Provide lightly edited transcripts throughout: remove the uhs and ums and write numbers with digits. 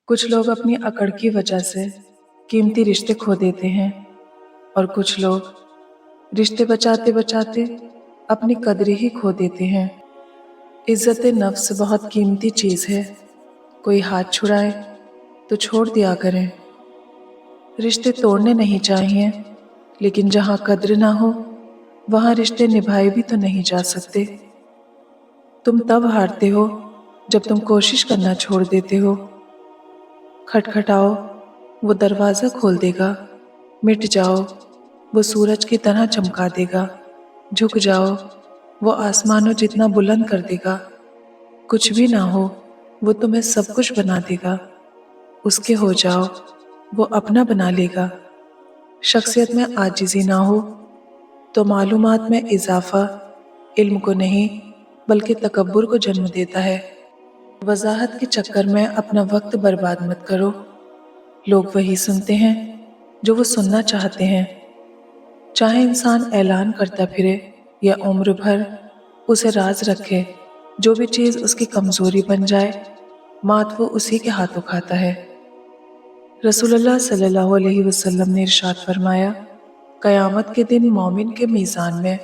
کچھ لوگ اپنی اکڑ کی وجہ سے قیمتی رشتے کھو دیتے ہیں، اور کچھ لوگ رشتے بچاتے بچاتے اپنی قدر ہی کھو دیتے ہیں۔ عزت نفس بہت قیمتی چیز ہے، کوئی ہاتھ چھڑائے تو چھوڑ دیا کریں۔ رشتے توڑنے نہیں چاہیے، لیکن جہاں قدر نہ ہو وہاں رشتے نبھائے بھی تو نہیں جا سکتے۔ تم تب ہارتے ہو جب تم کوشش کرنا چھوڑ دیتے ہو۔ کھٹکھٹاؤ، وہ دروازہ کھول دے گا۔ مٹ جاؤ، وہ سورج کی طرح چمکا دے گا۔ جھک جاؤ، وہ آسمانوں جتنا بلند کر دے گا۔ کچھ بھی نہ ہو، وہ تمہیں سب کچھ بنا دے گا۔ اس کے ہو جاؤ، وہ اپنا بنا لے گا۔ شخصیت میں عاجزی نہ ہو تو معلومات میں اضافہ علم کو نہیں بلکہ تکبر کو جنم دیتا ہے۔ وضاحت کے چکر میں اپنا وقت برباد مت کرو۔ لوگ وہی سنتے ہیں جو وہ سننا چاہتے ہیں۔ چاہے انسان اعلان کرتا پھرے یا عمر بھر اسے راز رکھے، جو بھی چیز اس کی کمزوری بن جائے، مات وہ اسی کے ہاتھوں کھاتا ہے۔ رسول اللہ صلی اللہ علیہ وسلم نے ارشاد فرمایا، قیامت کے دن مومن کے میزان میں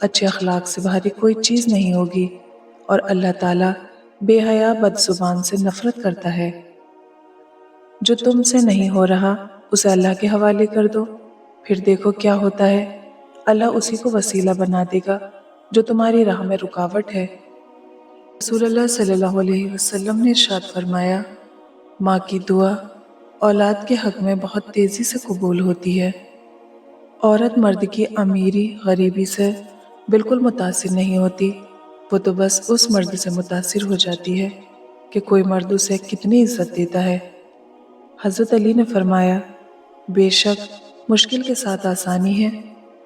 اچھے اخلاق سے بھاری کوئی چیز نہیں ہوگی، اور اللہ تعالیٰ بے حیا بد زبان سے نفرت کرتا ہے۔ جو تم سے نہیں ہو رہا اسے اللہ کے حوالے کر دو، پھر دیکھو کیا ہوتا ہے۔ اللہ اسی کو وسیلہ بنا دے گا جو تمہاری راہ میں رکاوٹ ہے۔ رسول اللہ صلی اللہ علیہ وسلم نے ارشاد فرمایا، ماں کی دعا اولاد کے حق میں بہت تیزی سے قبول ہوتی ہے۔ عورت مرد کی امیری غریبی سے بالکل متاثر نہیں ہوتی، وہ تو بس اس مرد سے متاثر ہو جاتی ہے کہ کوئی مرد اسے کتنی عزت دیتا ہے۔ حضرت علی نے فرمایا، بے شک مشکل کے ساتھ آسانی ہے،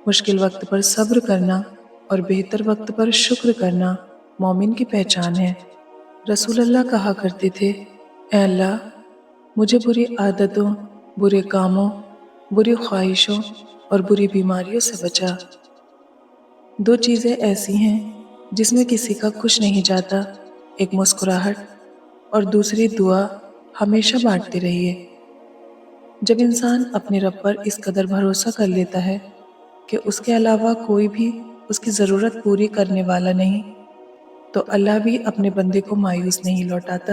مشکل وقت پر صبر کرنا اور بہتر وقت پر شکر کرنا مومن کی پہچان ہے۔ رسول اللہ کہا کرتے تھے، اے اللہ مجھے بری عادتوں، برے کاموں، بری خواہشوں اور بری بیماریوں سے بچا۔ دو چیزیں ایسی ہیں جس میں کسی کا کچھ نہیں جاتا، ایک مسکراہٹ اور دوسری دعا۔ ہمیشہ بانٹتے رہیے۔ جب انسان اپنے رب پر اس قدر بھروسہ کر لیتا ہے کہ اس کے علاوہ کوئی بھی اس کی ضرورت پوری کرنے والا نہیں، تو اللہ بھی اپنے بندے کو مایوس نہیں لوٹاتا۔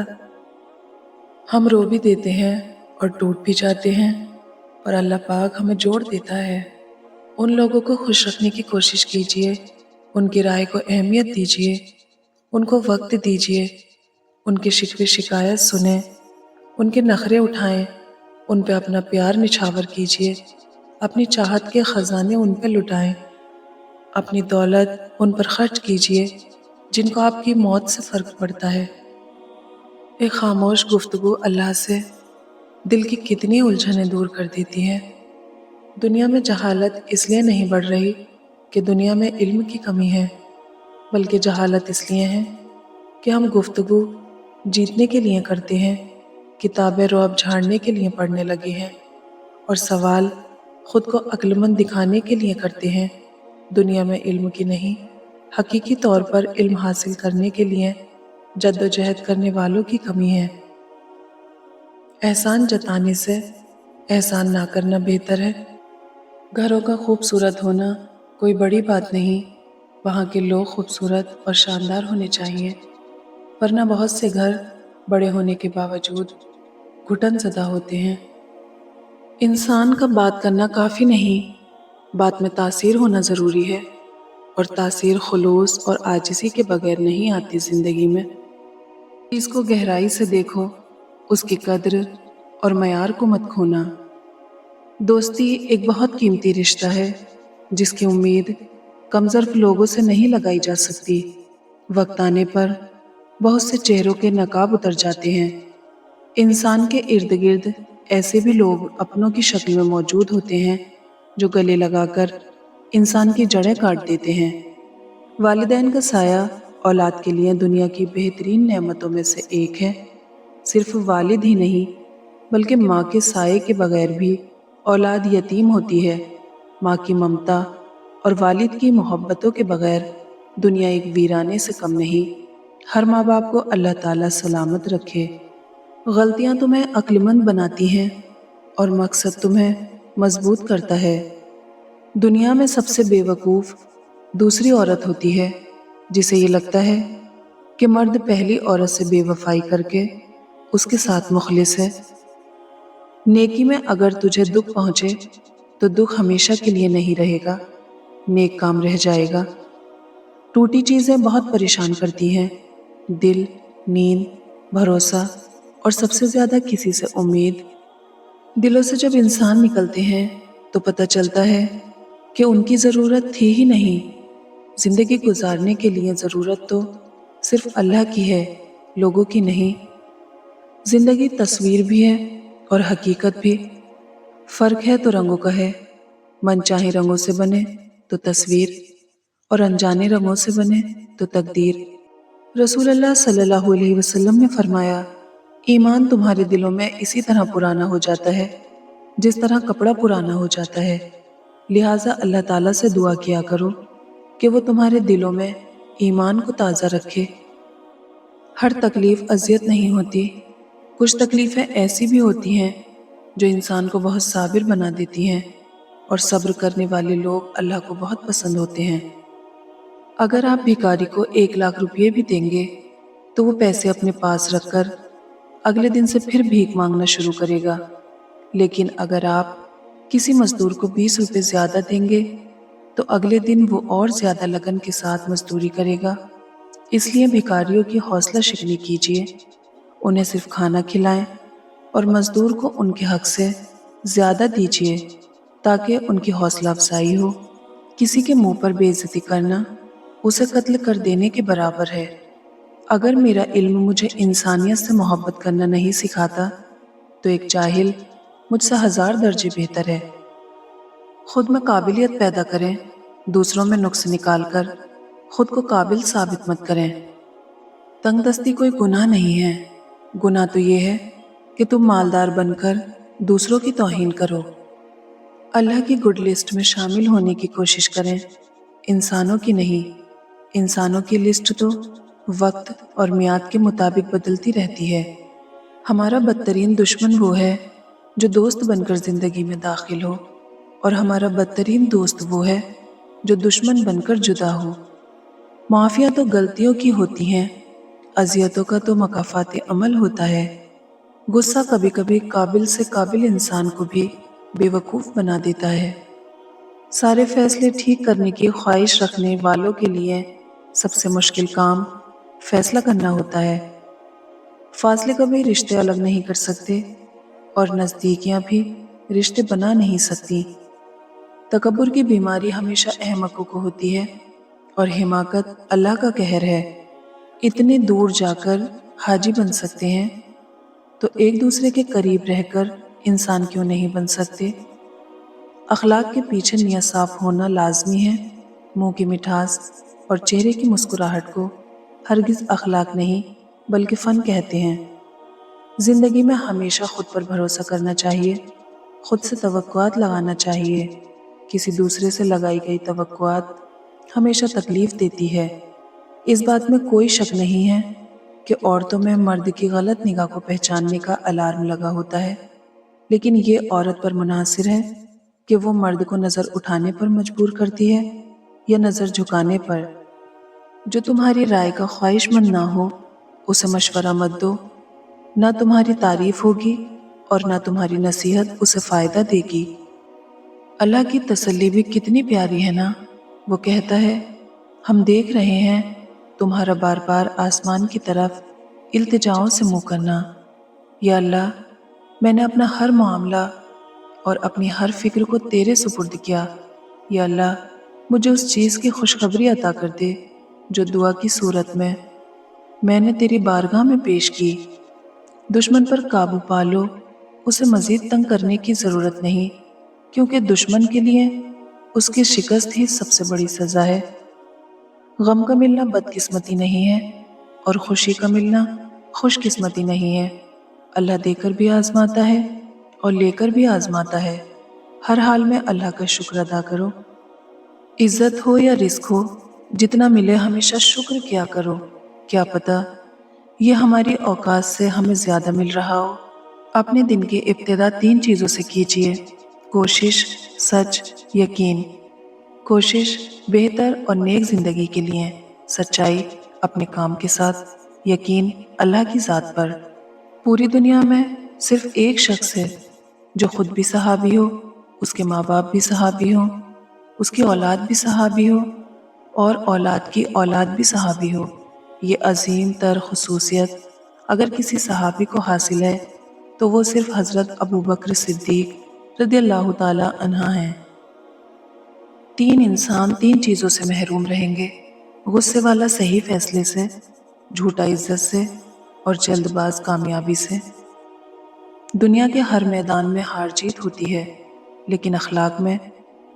ہم رو بھی دیتے ہیں اور ٹوٹ بھی جاتے ہیں، اور اللہ پاک ہمیں جوڑ دیتا ہے۔ ان لوگوں کو خوش رکھنے کی کوشش کیجیے، ان کی رائے کو اہمیت دیجیے، ان کو وقت دیجیے، ان کے شکوے شکایت سنیں، ان کے نخرے اٹھائیں، ان پہ اپنا پیار نچھاور کیجیے، اپنی چاہت کے خزانے ان پہ لٹائیں، اپنی دولت ان پر خرچ کیجیے جن کو آپ کی موت سے فرق پڑتا ہے۔ ایک خاموش گفتگو اللہ سے دل کی کتنی الجھنیں دور کر دیتی ہے۔ دنیا میں جہالت اس لیے نہیں بڑھ رہی کہ دنیا میں علم کی کمی ہے، بلکہ جہالت اس لیے ہے کہ ہم گفتگو جیتنے کے لیے کرتے ہیں، کتابیں رعب جھاڑنے کے لیے پڑھنے لگے ہیں، اور سوال خود کو عقل مند دکھانے کے لیے کرتے ہیں۔ دنیا میں علم کی نہیں، حقیقی طور پر علم حاصل کرنے کے لیے جد و جہد کرنے والوں کی کمی ہے۔ احسان جتانے سے احسان نہ کرنا بہتر ہے۔ گھروں کا خوبصورت ہونا کوئی بڑی بات نہیں، وہاں کے لوگ خوبصورت اور شاندار ہونے چاہیے، ورنہ بہت سے گھر بڑے ہونے کے باوجود گھٹن زدہ ہوتے ہیں۔ انسان کا بات کرنا کافی نہیں، بات میں تاثیر ہونا ضروری ہے، اور تاثیر خلوص اور عاجزی کے بغیر نہیں آتی زندگی میں۔ چیز کو گہرائی سے دیکھو، اس کی قدر اور معیار کو مت کھونا۔ دوستی ایک بہت قیمتی رشتہ ہے جس کی امید کم ظرف لوگوں سے نہیں لگائی جا سکتی۔ وقت آنے پر بہت سے چہروں کے نقاب اتر جاتے ہیں۔ انسان کے ارد گرد ایسے بھی لوگ اپنوں کی شکل میں موجود ہوتے ہیں جو گلے لگا کر انسان کی جڑیں کاٹ دیتے ہیں۔ والدین کا سایہ اولاد کے لیے دنیا کی بہترین نعمتوں میں سے ایک ہے۔ صرف والد ہی نہیں بلکہ ماں کے سائے کے بغیر بھی اولاد یتیم ہوتی ہے۔ ماں کی ممتا اور والد کی محبتوں کے بغیر دنیا ایک ویرانے سے کم نہیں۔ ہر ماں باپ کو اللہ تعالیٰ سلامت رکھے۔ غلطیاں تمہیں عقلمند بناتی ہیں اور مقصد تمہیں مضبوط کرتا ہے۔ دنیا میں سب سے بے وقوف دوسری عورت ہوتی ہے جسے یہ لگتا ہے کہ مرد پہلی عورت سے بے وفائی کر کے اس کے ساتھ مخلص ہے۔ نیکی میں اگر تجھے دکھ پہنچے تو دکھ ہمیشہ کے لیے نہیں رہے گا، نیک کام رہ جائے گا۔ ٹوٹی چیزیں بہت پریشان کرتی ہیں، دل، نیند، بھروسہ اور سب سے زیادہ کسی سے امید۔ دلوں سے جب انسان نکلتے ہیں تو پتہ چلتا ہے کہ ان کی ضرورت تھی ہی نہیں۔ زندگی گزارنے کے لیے ضرورت تو صرف اللہ کی ہے، لوگوں کی نہیں۔ زندگی تصویر بھی ہے اور حقیقت بھی، فرق ہے تو رنگوں کا ہے۔ من چاہے رنگوں سے بنے تو تصویر، اور انجانے رنگوں سے بنے تو تقدیر۔ رسول اللہ صلی اللہ علیہ وسلم نے فرمایا، ایمان تمہارے دلوں میں اسی طرح پرانا ہو جاتا ہے جس طرح کپڑا پرانا ہو جاتا ہے، لہٰذا اللہ تعالیٰ سے دعا کیا کرو کہ وہ تمہارے دلوں میں ایمان کو تازہ رکھے۔ ہر تکلیف اذیت نہیں ہوتی، کچھ تکلیفیں ایسی بھی ہوتی ہیں جو انسان کو بہت صابر بنا دیتی ہیں، اور صبر کرنے والے لوگ اللہ کو بہت پسند ہوتے ہیں۔ اگر آپ بھکاری کو 1,00,000 روپے بھی دیں گے تو وہ پیسے اپنے پاس رکھ کر اگلے دن سے پھر بھیک مانگنا شروع کرے گا، لیکن اگر آپ کسی مزدور کو 20 روپے زیادہ دیں گے تو اگلے دن وہ اور زیادہ لگن کے ساتھ مزدوری کرے گا۔ اس لیے بھکاریوں کی حوصلہ شکنی کیجیے، انہیں صرف کھانا کھلائیں اور مزدور کو ان کے حق سے زیادہ دیجیے تاکہ ان کی حوصلہ افزائی ہو۔ کسی کے منہ پر بے عزتی کرنا اسے قتل کر دینے کے برابر ہے۔ اگر میرا علم مجھے انسانیت سے محبت کرنا نہیں سکھاتا تو ایک جاہل مجھ سے 1000 درجے بہتر ہے۔ خود میں قابلیت پیدا کریں، دوسروں میں نقص نکال کر خود کو قابل ثابت مت کریں۔ تنگ دستی کوئی گناہ نہیں ہے، گناہ تو یہ ہے کہ تم مالدار بن کر دوسروں کی توہین کرو۔ اللہ کی گڈ لسٹ میں شامل ہونے کی کوشش کریں، انسانوں کی نہیں۔ انسانوں کی لسٹ تو وقت اور میعاد کے مطابق بدلتی رہتی ہے۔ ہمارا بدترین دشمن وہ ہے جو دوست بن کر زندگی میں داخل ہو، اور ہمارا بدترین دوست وہ ہے جو دشمن بن کر جدا ہو۔ معافیاں تو غلطیوں کی ہوتی ہیں، اذیتوں کا تو مکافات عمل ہوتا ہے۔ غصہ کبھی کبھی قابل سے قابل انسان کو بھی بے وقوف بنا دیتا ہے۔ سارے فیصلے ٹھیک کرنے کی خواہش رکھنے والوں کے لیے سب سے مشکل کام فیصلہ کرنا ہوتا ہے۔ فاصلے کبھی رشتے الگ نہیں کر سکتے اور نزدیکیاں بھی رشتے بنا نہیں سکتی۔ تکبر کی بیماری ہمیشہ احمقوں کو ہوتی ہے، اور حماقت اللہ کا قہر ہے۔ اتنے دور جا کر حاجی بن سکتے ہیں تو ایک دوسرے کے قریب رہ کر انسان کیوں نہیں بن سکتے؟ اخلاق کے پیچھے نیت صاف ہونا لازمی ہے۔ منہ کی مٹھاس اور چہرے کی مسکراہٹ کو ہرگز اخلاق نہیں بلکہ فن کہتے ہیں۔ زندگی میں ہمیشہ خود پر بھروسہ کرنا چاہیے، خود سے توقعات لگانا چاہیے۔ کسی دوسرے سے لگائی گئی توقعات ہمیشہ تکلیف دیتی ہے۔ اس بات میں کوئی شک نہیں ہے کہ عورتوں میں مرد کی غلط نگاہ کو پہچاننے کا الارم لگا ہوتا ہے، لیکن یہ عورت پر منحصر ہے کہ وہ مرد کو نظر اٹھانے پر مجبور کرتی ہے یا نظر جھکانے پر۔ جو تمہاری رائے کا خواہش مند نہ ہو اسے مشورہ مت دو، نہ تمہاری تعریف ہوگی اور نہ تمہاری نصیحت اسے فائدہ دے گی۔ اللہ کی تسلی بھی کتنی پیاری ہے نا، وہ کہتا ہے، ہم دیکھ رہے ہیں تمہارا بار بار آسمان کی طرف التجاؤں سے منہ کرنا۔ یا اللہ، میں نے اپنا ہر معاملہ اور اپنی ہر فکر کو تیرے سپرد کیا۔ یا اللہ، مجھے اس چیز کی خوشخبری عطا کر دے جو دعا کی صورت میں نے تیری بارگاہ میں پیش کی۔ دشمن پر قابو پالو، اسے مزید تنگ کرنے کی ضرورت نہیں، کیونکہ دشمن کے لیے اس کی شکست ہی سب سے بڑی سزا ہے۔ غم کا ملنا بدقسمتی نہیں ہے اور خوشی کا ملنا خوش قسمتی نہیں ہے۔ اللہ دے کر بھی آزماتا ہے اور لے کر بھی آزماتا ہے۔ ہر حال میں اللہ کا شکر ادا کرو۔ عزت ہو یا رزق ہو، جتنا ملے ہمیشہ شکر کیا کرو۔ کیا پتہ یہ ہماری اوقات سے ہمیں زیادہ مل رہا ہو۔ اپنے دن کی ابتدا 3 چیزوں سے کیجیے: کوشش، سچ، یقین۔ کوشش بہتر اور نیک زندگی کے لیے، سچائی اپنے کام کے ساتھ، یقین اللہ کی ذات پر۔ پوری دنیا میں صرف ایک شخص ہے جو خود بھی صحابی ہو، اس کے ماں باپ بھی صحابی ہوں، اس کی اولاد بھی صحابی ہو اور اولاد کی اولاد بھی صحابی ہو۔ یہ عظیم تر خصوصیت اگر کسی صحابی کو حاصل ہے تو وہ صرف حضرت ابوبکر صدیق رضی اللہ تعالی عنہ ہیں۔ 3 انسان 3 چیزوں سے محروم رہیں گے: غصے والا صحیح فیصلے سے، جھوٹا عزت سے اور جلد باز کامیابی سے۔ دنیا کے ہر میدان میں ہار جیت ہوتی ہے، لیکن اخلاق میں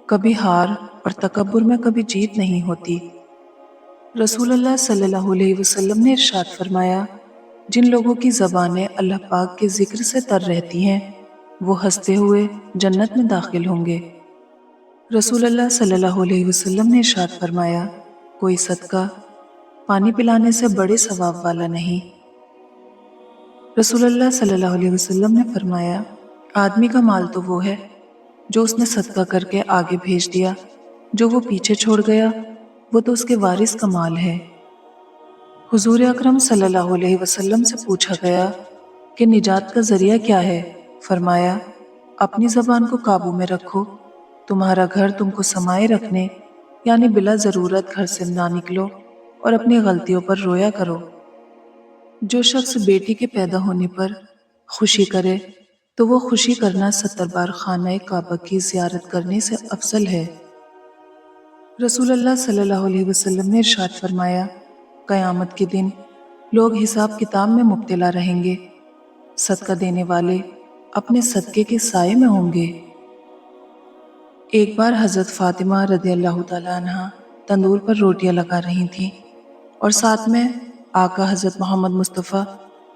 کبھی ہار اور تکبر میں کبھی جیت نہیں ہوتی۔ رسول اللہ صلی اللہ علیہ وسلم نے ارشاد فرمایا، جن لوگوں کی زبانیں اللہ پاک کے ذکر سے تر رہتی ہیں وہ ہنستے ہوئے جنت میں داخل ہوں گے۔ رسول اللہ صلی اللہ علیہ وسلم نے ارشاد فرمایا، کوئی صدقہ پانی پلانے سے بڑے ثواب والا نہیں۔ رسول اللہ صلی اللہ علیہ وسلم نے فرمایا، آدمی کا مال تو وہ ہے جو اس نے صدقہ کر کے آگے بھیج دیا، جو وہ پیچھے چھوڑ گیا وہ تو اس کے وارث کا مال ہے۔ حضور اکرم صلی اللہ علیہ وسلم سے پوچھا گیا کہ نجات کا ذریعہ کیا ہے؟ فرمایا، اپنی زبان کو قابو میں رکھو، تمہارا گھر تم کو سمائے رکھنے یعنی بلا ضرورت گھر سے نہ نکلو اور اپنی غلطیوں پر رویا کرو۔ جو شخص بیٹی کے پیدا ہونے پر خوشی کرے تو وہ خوشی کرنا 70 بار خانہ کعبہ کی زیارت کرنے سے افضل ہے۔ رسول اللہ صلی اللہ علیہ وسلم نے ارشاد فرمایا، قیامت کے دن لوگ حساب کتاب میں مبتلا رہیں گے، صدقہ دینے والے اپنے صدقے کے سائے میں ہوں گے۔ ایک بار حضرت فاطمہ رضی اللہ تعالی عنہ تندور پر روٹیاں لگا رہی تھیں اور ساتھ میں آقا حضرت محمد مصطفیٰ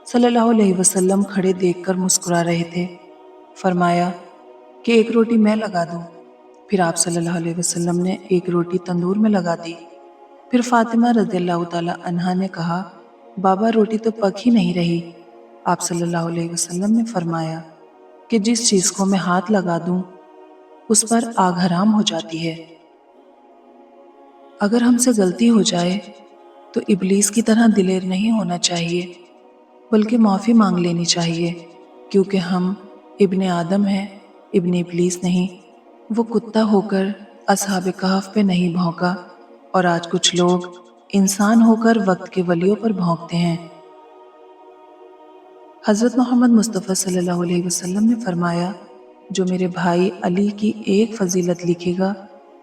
صلی اللہ علیہ وسلم کھڑے دیکھ کر مسکرا رہے تھے۔ فرمایا کہ ایک روٹی میں لگا دوں۔ پھر آپ صلی اللہ علیہ وسلم نے ایک روٹی تندور میں لگا دی۔ پھر فاطمہ رضی اللہ تعالی عنہا نے کہا، بابا روٹی تو پک ہی نہیں رہی۔ آپ صلی اللہ علیہ وسلم نے فرمایا کہ جس چیز کو میں ہاتھ لگا دوں اس پر آگ حرام ہو جاتی ہے۔ اگر ہم سے غلطی ہو جائے تو ابلیس کی طرح دلیر نہیں ہونا چاہیے، بلکہ معافی مانگ لینی چاہیے، کیونکہ ہم ابن آدم ہیں، ابن ابلیس نہیں۔ وہ کتا ہو کر اصحاب کہف پہ نہیں بھونکا اور آج کچھ لوگ انسان ہو کر وقت کے ولیوں پر بھونکتے ہیں۔ حضرت محمد مصطفیٰ صلی اللہ علیہ وسلم نے فرمایا، جو میرے بھائی علی کی ایک فضیلت لکھے گا،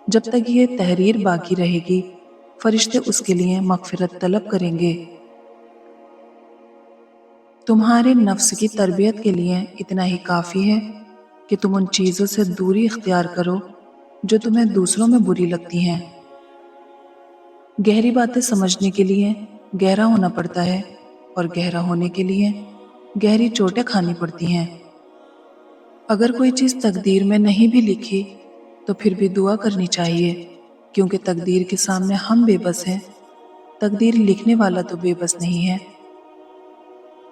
جب تک یہ تحریر باقی رہے گی فرشتے اس کے لیے مغفرت طلب کریں گے۔ تمہارے نفس کی تربیت کے لیے اتنا ہی کافی ہے کہ تم ان چیزوں سے دوری اختیار کرو جو تمہیں دوسروں میں بری لگتی ہیں۔ گہری باتیں سمجھنے کے لیے گہرا ہونا پڑتا ہے اور گہرا ہونے کے لیے گہری چوٹیں کھانی پڑتی ہیں۔ اگر کوئی چیز تقدیر میں نہیں بھی لکھی تو پھر بھی دعا کرنی چاہیے، کیونکہ تقدیر کے سامنے ہم بے بس ہیں، تقدیر لکھنے والا تو بے بس نہیں ہے۔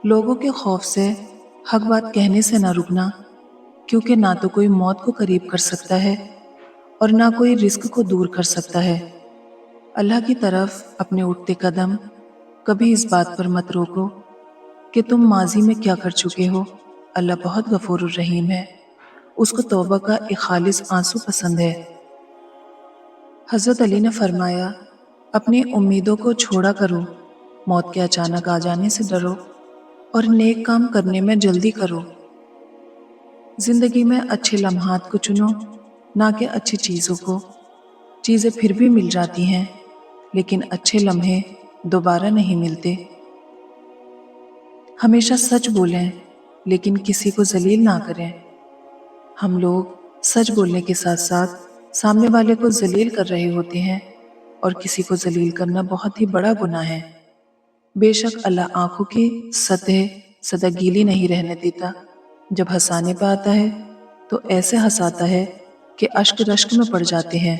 لوگوں کے خوف سے حق بات کہنے سے نہ رکنا، کیونکہ نہ تو کوئی موت کو قریب کر سکتا ہے اور نہ کوئی رزق کو دور کر سکتا ہے۔ اللہ کی طرف اپنے اٹھتے قدم کبھی اس بات پر مت روکو کہ تم ماضی میں کیا کر چکے ہو۔ اللہ بہت غفور الرحیم ہے، اس کو توبہ کا ایک خالص آنسو پسند ہے۔ حضرت علی نے فرمایا، اپنی امیدوں کو چھوڑا کرو، موت کے اچانک آ جانے سے ڈرو اور نیک کام کرنے میں جلدی کرو۔ زندگی میں اچھے لمحات کو چنو، نہ کہ اچھی چیزوں کو۔ چیزیں پھر بھی مل جاتی ہیں، لیکن اچھے لمحے دوبارہ نہیں ملتے۔ ہمیشہ سچ بولیں، لیکن کسی کو ذلیل نہ کریں۔ ہم لوگ سچ بولنے کے ساتھ ساتھ سامنے والے کو ذلیل کر رہے ہوتے ہیں، اور کسی کو ذلیل کرنا بہت ہی بڑا گناہ ہے۔ بے شک اللہ آنکھوں کی سطح گیلی نہیں رہنے دیتا، جب ہنسانے پہ آتا ہے تو ایسے ہنساتا ہے کہ اشک رشک میں پڑ جاتے ہیں۔